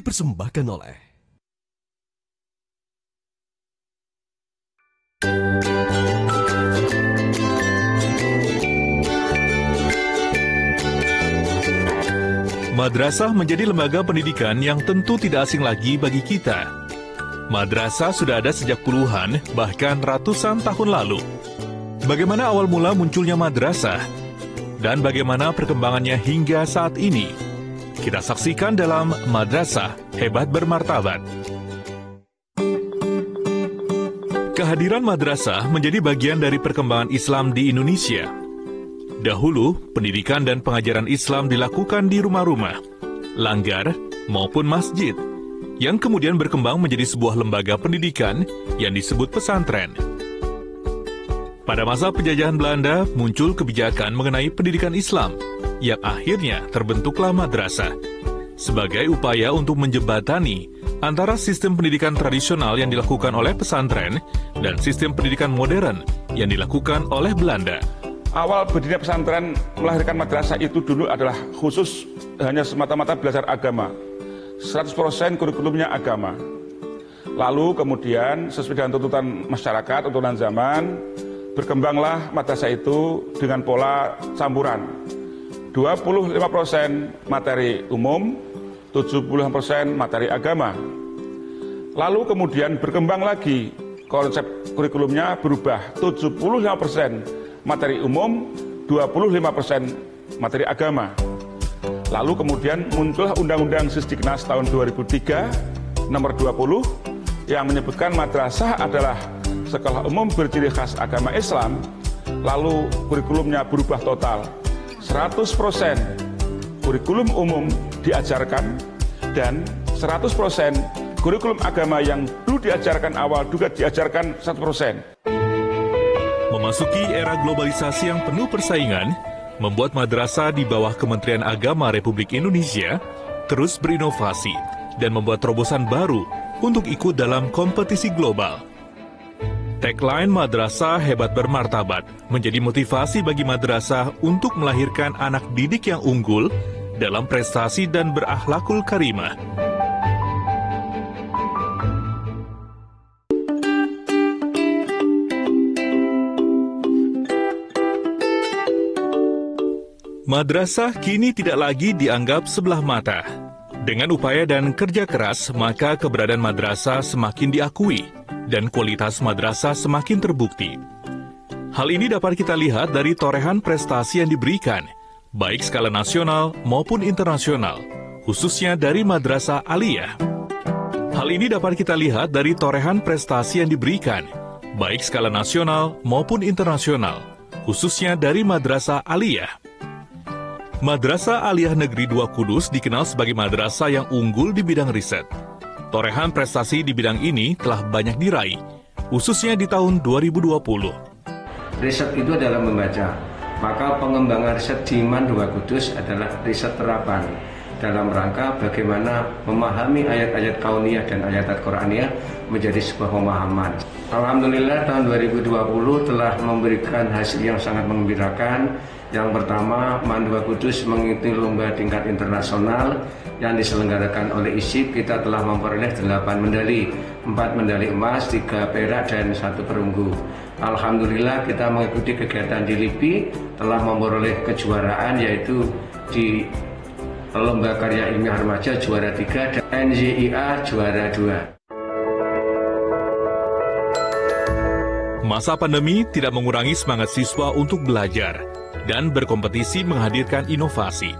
dipersembahkan oleh Madrasah menjadi lembaga pendidikan yang tentu tidak asing lagi bagi kita. Madrasah sudah ada sejak puluhan, bahkan ratusan tahun lalu. Bagaimana awal mula munculnya madrasah? Dan bagaimana perkembangannya hingga saat ini? Kita saksikan dalam Madrasah Hebat Bermartabat. Kehadiran madrasah menjadi bagian dari perkembangan Islam di Indonesia. Dahulu, pendidikan dan pengajaran Islam dilakukan di rumah-rumah, langgar, maupun masjid, yang kemudian berkembang menjadi sebuah lembaga pendidikan yang disebut pesantren. Pada masa penjajahan Belanda, muncul kebijakan mengenai pendidikan Islam, yang akhirnya terbentuklah madrasah, sebagai upaya untuk menjembatani antara sistem pendidikan tradisional yang dilakukan oleh pesantren dan sistem pendidikan modern yang dilakukan oleh Belanda. Awal berdirinya pesantren melahirkan madrasah itu dulu adalah khusus hanya semata-mata belajar agama. 100% kurikulumnya agama. Lalu kemudian sesuai dengan tuntutan masyarakat, tuntutan zaman, berkembanglah madrasah itu dengan pola campuran. 25% materi umum, 70% materi agama. Lalu kemudian berkembang lagi, konsep kurikulumnya berubah, 75% materi umum, 25% materi agama. Lalu kemudian muncullah Undang-Undang Sisdiknas tahun 2003, nomor 20, yang menyebutkan madrasah adalah sekolah umum berciri khas agama Islam. Lalu kurikulumnya berubah total, 100% kurikulum umum diajarkan, dan 100% kurikulum agama yang dulu diajarkan awal juga diajarkan 100%. Memasuki era globalisasi yang penuh persaingan, membuat madrasah di bawah Kementerian Agama Republik Indonesia terus berinovasi dan membuat terobosan baru untuk ikut dalam kompetisi global. Tagline Madrasah Hebat Bermartabat menjadi motivasi bagi madrasah untuk melahirkan anak didik yang unggul dalam prestasi dan berakhlakul karimah. Madrasah kini tidak lagi dianggap sebelah mata. Dengan upaya dan kerja keras, maka keberadaan madrasah semakin diakui dan kualitas madrasah semakin terbukti. Hal ini dapat kita lihat dari torehan prestasi yang diberikan, baik skala nasional maupun internasional, khususnya dari Madrasah Aliyah. Hal ini dapat kita lihat dari torehan prestasi yang diberikan, baik skala nasional maupun internasional, khususnya dari Madrasah Aliyah. Madrasah Aliyah Negeri 2 Kudus dikenal sebagai madrasah yang unggul di bidang riset. Torehan prestasi di bidang ini telah banyak diraih, khususnya di tahun 2020. Riset itu adalah membaca, maka pengembangan riset di MAN 2 Kudus adalah riset terapan dalam rangka bagaimana memahami ayat-ayat kauniyah dan ayat-ayat Qur'aniyah menjadi sebuah pemahaman. Alhamdulillah tahun 2020 telah memberikan hasil yang sangat menggembirakan. Yang pertama, MAN 2 Kudus mengikuti lomba tingkat internasional yang diselenggarakan oleh ISIP. Kita telah memperoleh 8 medali, 4 medali emas, 3 perak, dan 1 perunggu. Alhamdulillah kita mengikuti kegiatan di LIPI, telah memperoleh kejuaraan yaitu di Lomba Karya Ilmiah Remaja juara 3 dan NJIA juara 2. Masa pandemi tidak mengurangi semangat siswa untuk belajar dan berkompetisi menghadirkan inovasi.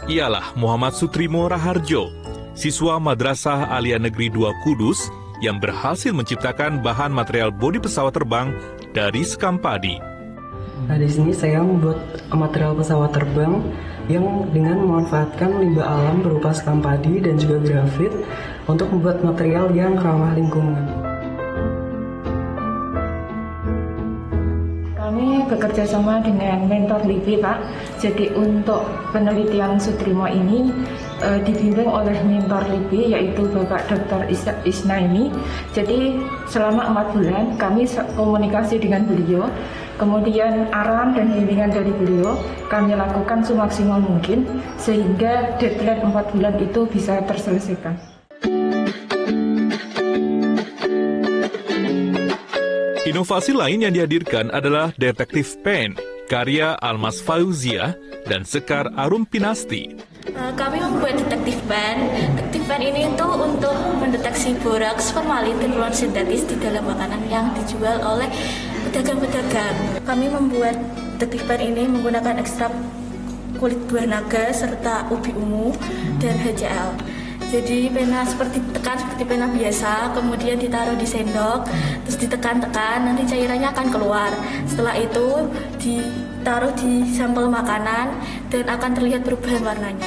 Ialah Muhammad Sutrimo Raharjo, siswa Madrasah Aliyah Negeri 2 Kudus yang berhasil menciptakan bahan material bodi pesawat terbang dari sekam padi. Nah, di sini saya membuat material pesawat terbang yang dengan memanfaatkan limbah alam berupa sekam padi dan juga grafit untuk membuat material yang ramah lingkungan. Kami bekerja sama dengan mentor LIPI, Pak. Jadi untuk penelitian Sutrimo ini dibimbing oleh Mentor LIBI, yaitu Bapak Dr. Isnaini. Jadi selama 4 bulan kami komunikasi dengan beliau, kemudian arahan dan bimbingan dari beliau kami lakukan semaksimal mungkin sehingga deadline 4 bulan itu bisa terselesaikan. Inovasi lain yang dihadirkan adalah Detektif Pen, karya Almas Fauzia dan Sekar Arum Pinasti. Kami membuat Detektif Pen. Detektif Pen ini itu untuk mendeteksi boraks, formalin, dan poluan sintetis di dalam makanan yang dijual oleh pedagang-pedagang. Kami membuat Detektif Pen ini menggunakan ekstrak kulit buah naga serta ubi ungu dan HCl. Jadi pena seperti pena biasa, kemudian ditaruh di sendok, terus ditekan-tekan, nanti cairannya akan keluar. Setelah itu ditaruh di sampel makanan dan akan terlihat perubahan warnanya.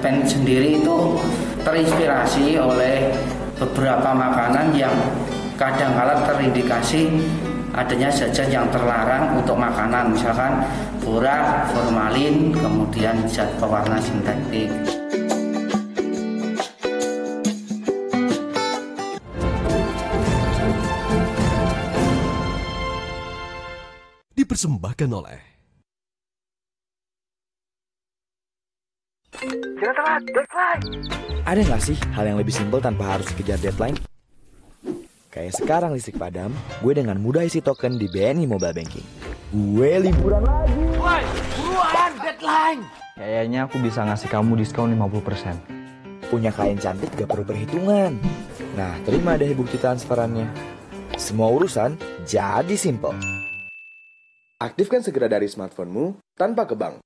Pen sendiri itu terinspirasi oleh beberapa makanan yang kadang-kala terindikasi adanya zat-zat yang terlarang untuk makanan, misalkan borak, formalin, kemudian zat pewarna sintetik. Dipersembahkan oleh Jangan telat, deadline. Ada nggak sih hal yang lebih simpel tanpa harus kejar deadline? Kayak sekarang listrik padam, gue dengan mudah isi token di BNI Mobile Banking. Gue liburan lagi. Woi, buruan, deadline. Kayaknya aku bisa ngasih kamu diskon 50%. Punya klien cantik gak perlu perhitungan. Nah, terima deh bukti transferannya. Semua urusan jadi simpel. Aktifkan segera dari smartphone-mu tanpa ke bank.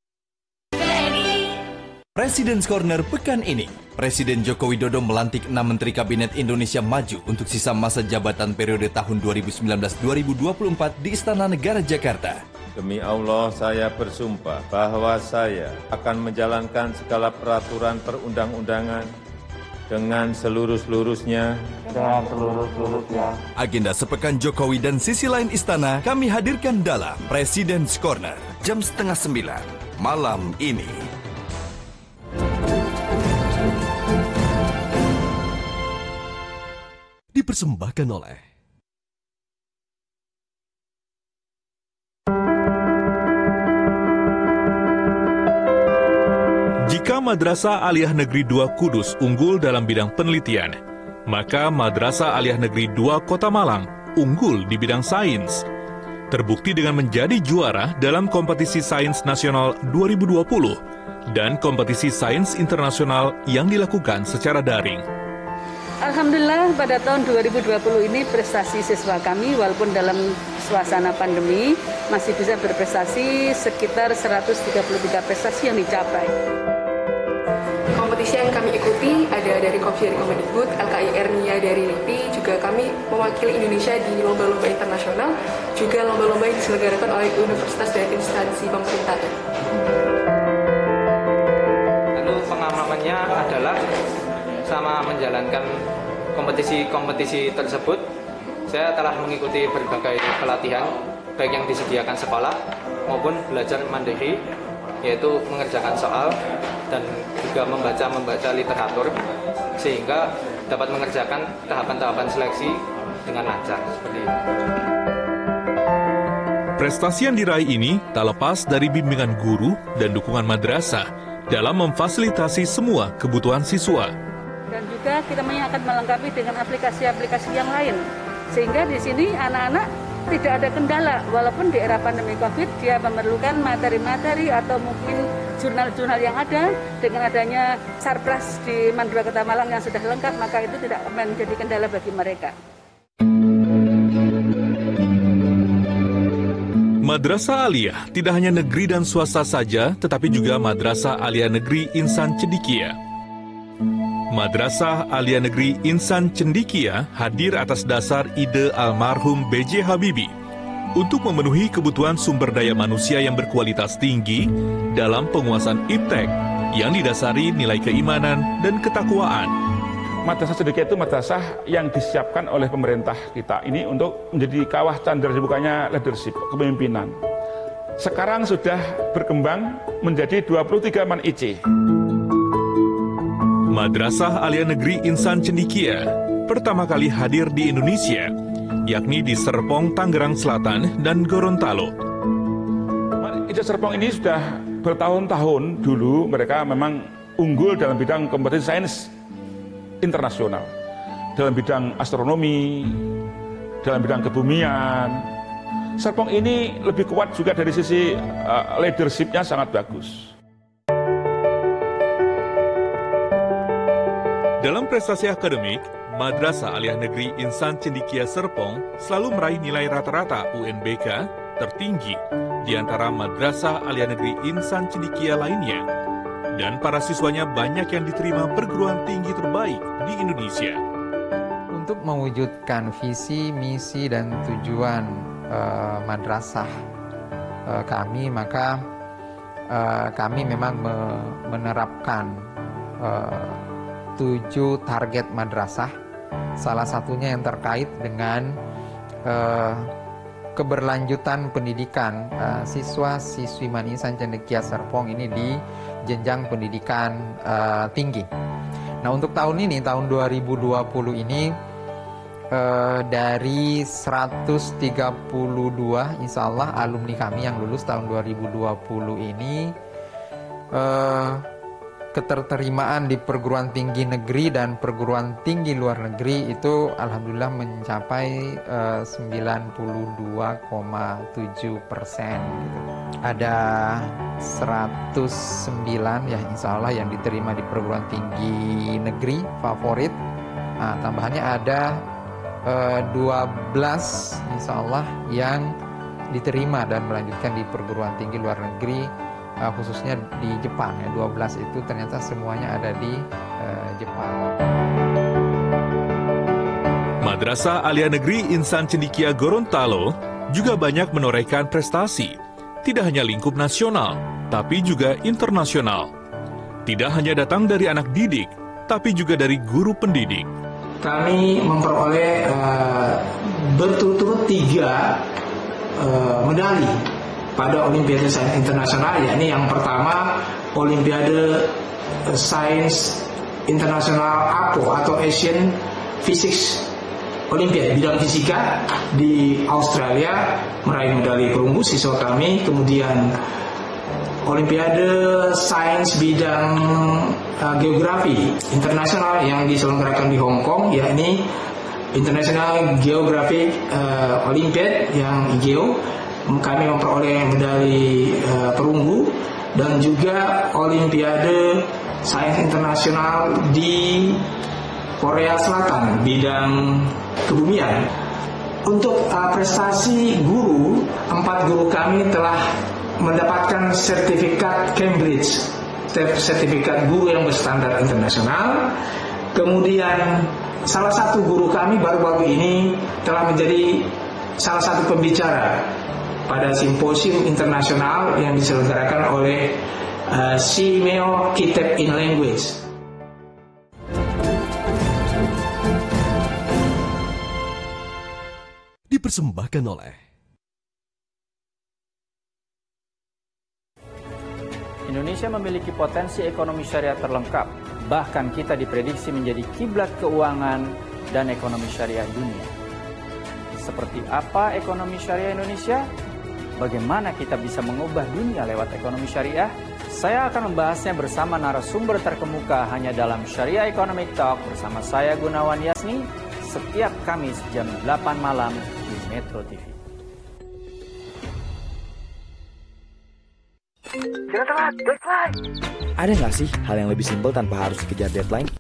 President's Corner pekan ini. Presiden Joko Widodo melantik 6 Menteri Kabinet Indonesia Maju untuk sisa masa jabatan periode tahun 2019-2024 di Istana Negara Jakarta. Demi Allah saya bersumpah bahwa saya akan menjalankan segala peraturan perundang-undangan dengan seluruh-seluruhnya. Agenda sepekan Jokowi dan sisi lain istana kami hadirkan dalam President's Corner jam 8:30 malam ini. Dipersembahkan oleh Jika Madrasah Aliyah Negeri 2 Kudus unggul dalam bidang penelitian, maka Madrasah Aliyah Negeri 2 Kota Malang unggul di bidang sains. Terbukti dengan menjadi juara dalam kompetisi sains nasional 2020 dan kompetisi sains internasional yang dilakukan secara daring. Alhamdulillah pada tahun 2020 ini prestasi siswa kami walaupun dalam suasana pandemi masih bisa berprestasi sekitar 133 prestasi yang dicapai. Kompetisi yang kami ikuti ada dari Kopsi dari Kemendikbud, LKIR NIA dari LIPI, juga kami mewakili Indonesia di lomba-lomba internasional, juga lomba-lomba yang diselenggarakan oleh universitas dan instansi pemerintah. Lalu pengalamannya adalah sama menjalankan kompetisi-kompetisi tersebut, saya telah mengikuti berbagai pelatihan, baik yang disediakan sekolah maupun belajar mandiri, yaitu mengerjakan soal dan juga membaca literatur, sehingga dapat mengerjakan tahapan-tahapan seleksi dengan lancar seperti itu. Prestasi yang diraih ini tak lepas dari bimbingan guru dan dukungan madrasah dalam memfasilitasi semua kebutuhan siswa. Dan juga kita akan melengkapi dengan aplikasi-aplikasi yang lain. Sehingga di sini anak-anak tidak ada kendala. Walaupun di era pandemi COVID dia memerlukan materi-materi atau mungkin jurnal-jurnal yang ada. Dengan adanya Sarpras di Mandura Kota Malang yang sudah lengkap, maka itu tidak menjadi kendala bagi mereka. Madrasah Aliyah tidak hanya negeri dan swasta saja, tetapi juga Madrasah Aliyah Negeri Insan Cendikia. Madrasah Aliyah Negeri Insan Cendikia hadir atas dasar ide almarhum B.J. Habibie untuk memenuhi kebutuhan sumber daya manusia yang berkualitas tinggi dalam penguasaan iptek yang didasari nilai keimanan dan ketakwaan. Madrasah Cendikia itu madrasah yang disiapkan oleh pemerintah kita ini untuk menjadi kawah candra dibukanya leadership, kepemimpinan. sekarang sudah berkembang menjadi 23 MAN-IC. Madrasah Alia Negeri Insan Cendikia pertama kali hadir di Indonesia, yakni di Serpong, Tangerang Selatan dan Gorontalo. MAN-IC Serpong ini sudah bertahun-tahun dulu mereka memang unggul dalam bidang kompetisi sains internasional, dalam bidang astronomi, dalam bidang kebumian. Serpong ini lebih kuat juga dari sisi leadership-nya sangat bagus. Dalam prestasi akademik, Madrasah Alia Negeri Insan Cendikia Serpong selalu meraih nilai rata-rata UNBK tertinggi di antara Madrasah Alia Negeri Insan Cendikia lainnya. Dan para siswanya banyak yang diterima perguruan tinggi terbaik di Indonesia. Untuk mewujudkan visi, misi, dan tujuan madrasah kami, maka kami memang menerapkan 7 target madrasah. Salah satunya yang terkait dengan keberlanjutan pendidikan siswa-siswi MAN Insan Cendikia Serpong ini di jenjang pendidikan tinggi. Nah, untuk tahun ini, tahun 2020 ini, dari 132 insya Allah alumni kami yang lulus tahun 2020 ini, keterterimaan di perguruan tinggi negeri dan perguruan tinggi luar negeri itu alhamdulillah mencapai 92,7%. Gitu. Ada 109 ya insya Allah yang diterima di perguruan tinggi negeri favorit. Nah, tambahannya ada 12 insya Allah yang diterima dan melanjutkan di perguruan tinggi luar negeri, khususnya di Jepang ya. 12 itu ternyata semuanya ada di Jepang. Madrasah Alia Negeri Insan Cendikia Gorontalo juga banyak menorehkan prestasi, tidak hanya lingkup nasional, tapi juga internasional. Tidak hanya datang dari anak didik, tapi juga dari guru pendidik. Kami memperoleh berturut-turut 3 medali pada Olimpiade Sains Internasional, yakni yang pertama Olimpiade Sains Internasional APO atau Asian Physics Olympiad bidang fisika di Australia, meraih medali perunggu siswa kami. Kemudian Olimpiade Sains bidang Geografi Internasional yang diselenggarakan di Hong Kong, yakni International Geographic Olympiad yang IGEO, kami memperoleh medali perunggu. Dan juga Olimpiade Sains Internasional di Korea Selatan bidang kebumian. Untuk prestasi guru, 4 guru kami telah mendapatkan sertifikat Cambridge, sertifikat guru yang berstandar internasional. Kemudian salah satu guru kami baru-baru ini telah menjadi salah satu pembicara pada simposium internasional yang diselenggarakan oleh CIMEO Kitab in Language. Dipersembahkan oleh Indonesia memiliki potensi ekonomi syariah terlengkap. Bahkan kita diprediksi menjadi kiblat keuangan dan ekonomi syariah dunia. Seperti apa ekonomi syariah Indonesia? Bagaimana kita bisa mengubah dunia lewat ekonomi syariah? Saya akan membahasnya bersama narasumber terkemuka hanya dalam Syariah Economic Talk bersama saya Gunawan Yasni setiap Kamis jam 8 malam di Metro TV. Jangan telat, deadline. Ada nggak sih hal yang lebih simpel tanpa harus kejar deadline?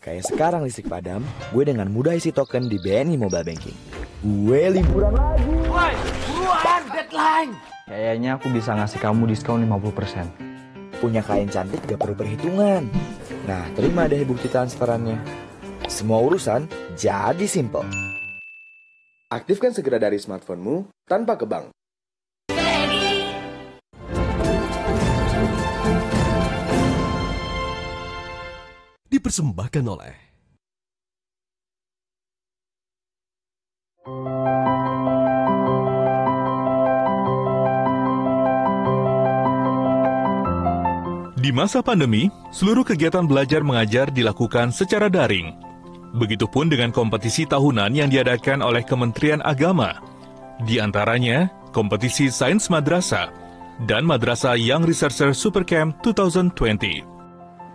Kayak sekarang listrik padam, gue dengan mudah isi token di BNI Mobile Banking. Gue liburan lagi. Woi, buruan, deadline. Kayaknya aku bisa ngasih kamu diskon 50%. Punya klien cantik gak perlu perhitungan. Nah, terima deh bukti transferannya. Semua urusan jadi simpel. Aktifkan segera dari smartphone-mu tanpa ke bank. Dipersembahkan oleh Di masa pandemi, seluruh kegiatan belajar mengajar dilakukan secara daring. Begitupun dengan kompetisi tahunan yang diadakan oleh Kementerian Agama. Di antaranya, kompetisi Sains Madrasah dan Madrasah Young Researcher Supercamp 2020.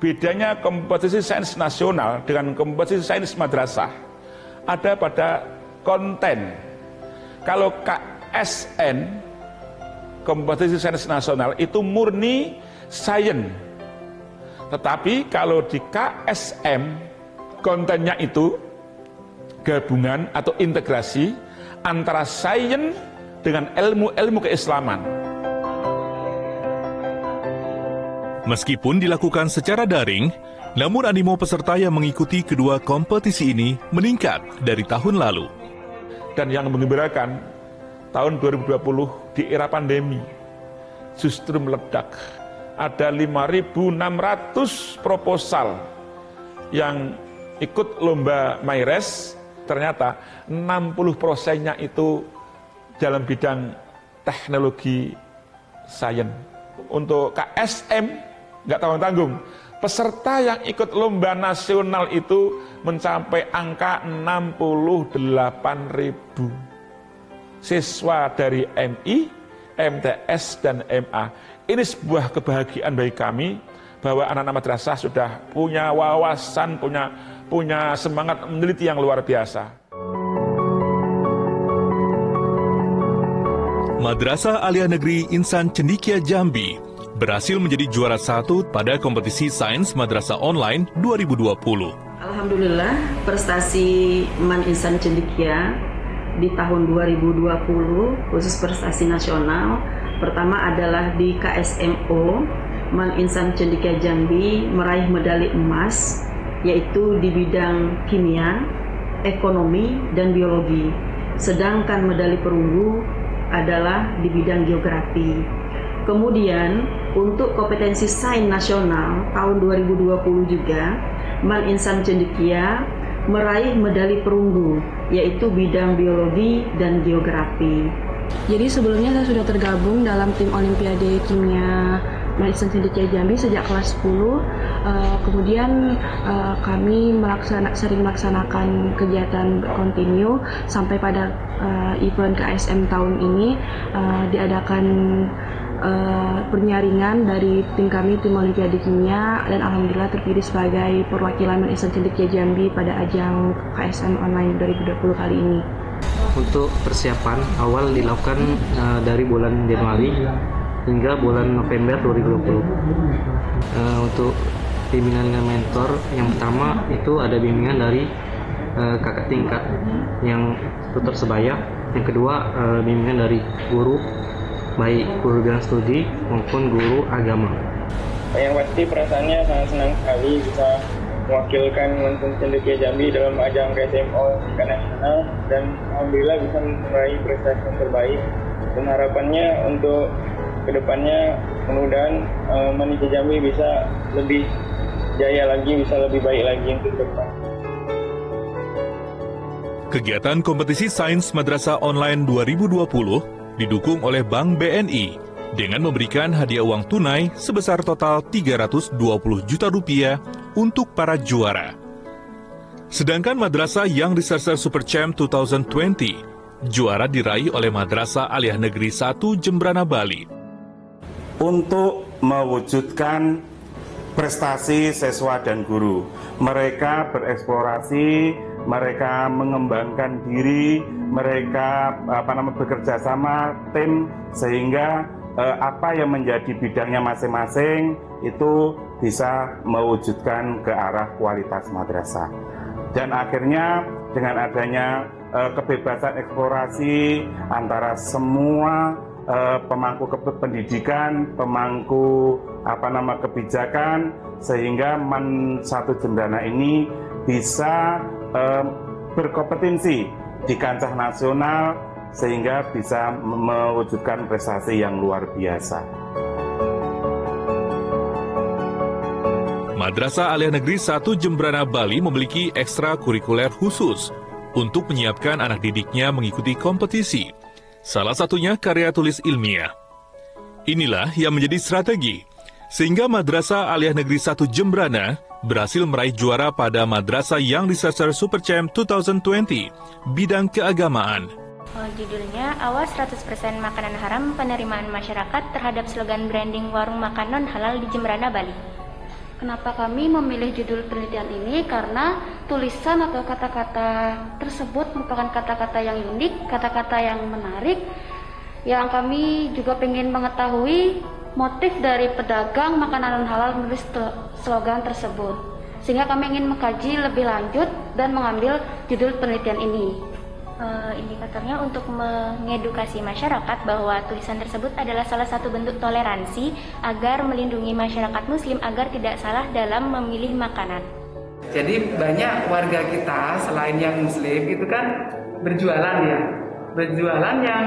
Bedanya kompetisi sains nasional dengan kompetisi sains madrasah ada pada konten. Kalau KSN, kompetisi sains nasional, itu murni sains. Tetapi kalau di KSM, kontennya itu gabungan atau integrasi antara sains dengan ilmu-ilmu keislaman. Meskipun dilakukan secara daring, namun animo peserta yang mengikuti kedua kompetisi ini meningkat dari tahun lalu. Dan yang menggembirakan, tahun 2020 di era pandemi justru meledak. Ada 5.600 proposal yang ikut lomba MyRes, ternyata 60%-nya itu dalam bidang teknologi sains. Untuk KSM, nggak tanggung-tanggung, peserta yang ikut lomba nasional itu mencapai angka 68.000 siswa dari MI, MTS, dan MA. Ini sebuah kebahagiaan bagi kami bahwa anak-anak madrasah sudah punya wawasan, punya semangat meneliti yang luar biasa. Madrasah Aliyah Negeri Insan Cendikia Jambi berhasil menjadi juara 1 pada kompetisi Sains Madrasah Online 2020. Alhamdulillah, prestasi Man Insan Cendikia di tahun 2020, khusus prestasi nasional, pertama adalah di KSMO, Man Insan Cendikia Jambi meraih medali emas, yaitu di bidang kimia, ekonomi, dan biologi. Sedangkan medali perunggu adalah di bidang geografi. Kemudian untuk kompetensi sains nasional tahun 2020 juga, Man Insan Cendikia meraih medali perunggu, yaitu bidang biologi dan geografi. Jadi sebelumnya saya sudah tergabung dalam tim Olimpiade Kimia Man Insan Cendikia Jambi sejak kelas 10. Kemudian kami sering melaksanakan kegiatan kontinu sampai pada event KSM tahun ini diadakan penyaringan dari tim kami, tim Olimpiade Kimia, dan alhamdulillah terpilih sebagai perwakilan Man Insan Cendikia Jambi pada ajang KSM Online 2020 kali ini. Untuk persiapan awal dilakukan dari bulan Januari hingga bulan November 2020. Untuk bimbingan dengan mentor, yang pertama itu ada bimbingan dari kakak tingkat yang tutor sebaya. Yang kedua bimbingan dari guru, baik guru bidang studi maupun guru agama. Yang pasti perasaannya sangat senang sekali bisa mewakilkan Man Insan Cendikia Jambi dalam ajang KSMO tingkat nasional, dan alhamdulillah bisa meraih prestasi yang terbaik. Dan harapannya untuk kedepannya mudah-mudahan Man Insan Jambi bisa lebih jaya lagi, bisa lebih baik lagi untuk depan. Kegiatan kompetisi Sains Madrasah Online 2020 didukung oleh Bank BNI dengan memberikan hadiah uang tunai sebesar total Rp320 juta untuk para juara. Sedangkan Madrasah Young Researcher Superchamp 2020 juara diraih oleh Madrasah Aliyah Negeri 1 Jembrana, Bali. Untuk mewujudkan prestasi siswa dan guru, mereka bereksplorasi, mereka mengembangkan diri, mereka bekerja sama tim, sehingga apa yang menjadi bidangnya masing-masing itu bisa mewujudkan ke arah kualitas madrasah. Dan akhirnya dengan adanya kebebasan eksplorasi antara semua pemangku pendidikan, pemangku kebijakan, sehingga Man 1 Jembrana ini bisa berkompetensi di kancah nasional, sehingga bisa mewujudkan prestasi yang luar biasa. Madrasah Aliyah Negeri 1 Jembrana, Bali memiliki ekstrakurikuler khusus untuk menyiapkan anak didiknya mengikuti kompetisi. Salah satunya karya tulis ilmiah. Inilah yang menjadi strategi Sehingga Madrasah Aliyah Negeri 1 Jembrana berhasil meraih juara pada Madrasah Young Researcher Super Champ 2020 bidang keagamaan. Judulnya Awas 100% Makanan Haram, Penerimaan Masyarakat terhadap slogan branding warung makan non-halal di Jembrana, Bali. Kenapa kami memilih judul penelitian ini? Karena tulisan atau kata-kata tersebut merupakan kata-kata yang unik, kata-kata yang menarik, yang kami juga ingin mengetahui motif dari pedagang makanan non-halal menulis slogan tersebut. Sehingga kami ingin mengkaji lebih lanjut dan mengambil judul penelitian ini. Indikatornya untuk mengedukasi masyarakat bahwa tulisan tersebut adalah salah satu bentuk toleransi agar melindungi masyarakat muslim agar tidak salah dalam memilih makanan. Jadi banyak warga kita selain yang muslim itu kan berjualan ya. Berjualan yang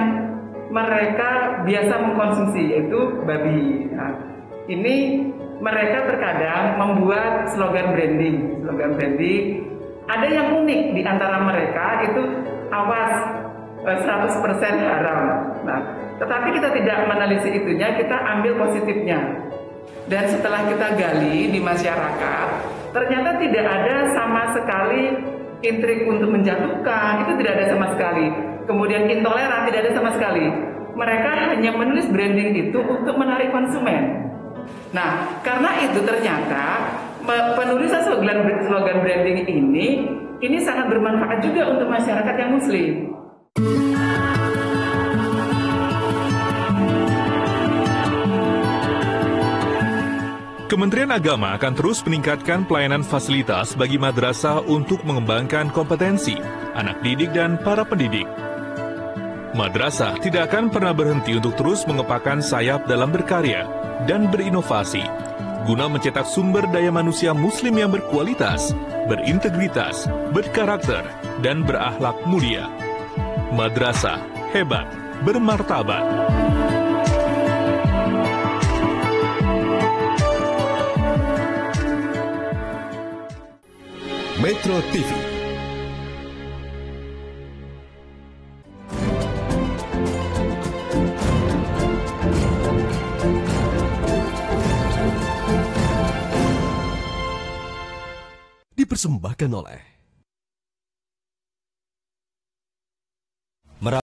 mereka biasa mengkonsumsi yaitu babi. Nah, ini mereka terkadang membuat slogan branding. Slogan branding ada yang unik di antara mereka itu awas 100% haram. Nah, tetapi kita tidak meneliti itunya, kita ambil positifnya. Dan setelah kita gali di masyarakat, ternyata tidak ada sama sekali intrik untuk menjatuhkan, itu tidak ada sama sekali. Kemudian intoleran tidak ada sama sekali. Mereka hanya menulis branding itu untuk menarik konsumen. Nah, karena itu ternyata penulisan slogan branding ini sangat bermanfaat juga untuk masyarakat yang muslim. Kementerian Agama akan terus meningkatkan pelayanan fasilitas bagi madrasah untuk mengembangkan kompetensi anak didik dan para pendidik. Madrasah tidak akan pernah berhenti untuk terus mengepakkan sayap dalam berkarya dan berinovasi guna mencetak sumber daya manusia muslim yang berkualitas, berintegritas, berkarakter, dan berakhlak mulia. Madrasah hebat, bermartabat. Metro TV. Dipersembahkan oleh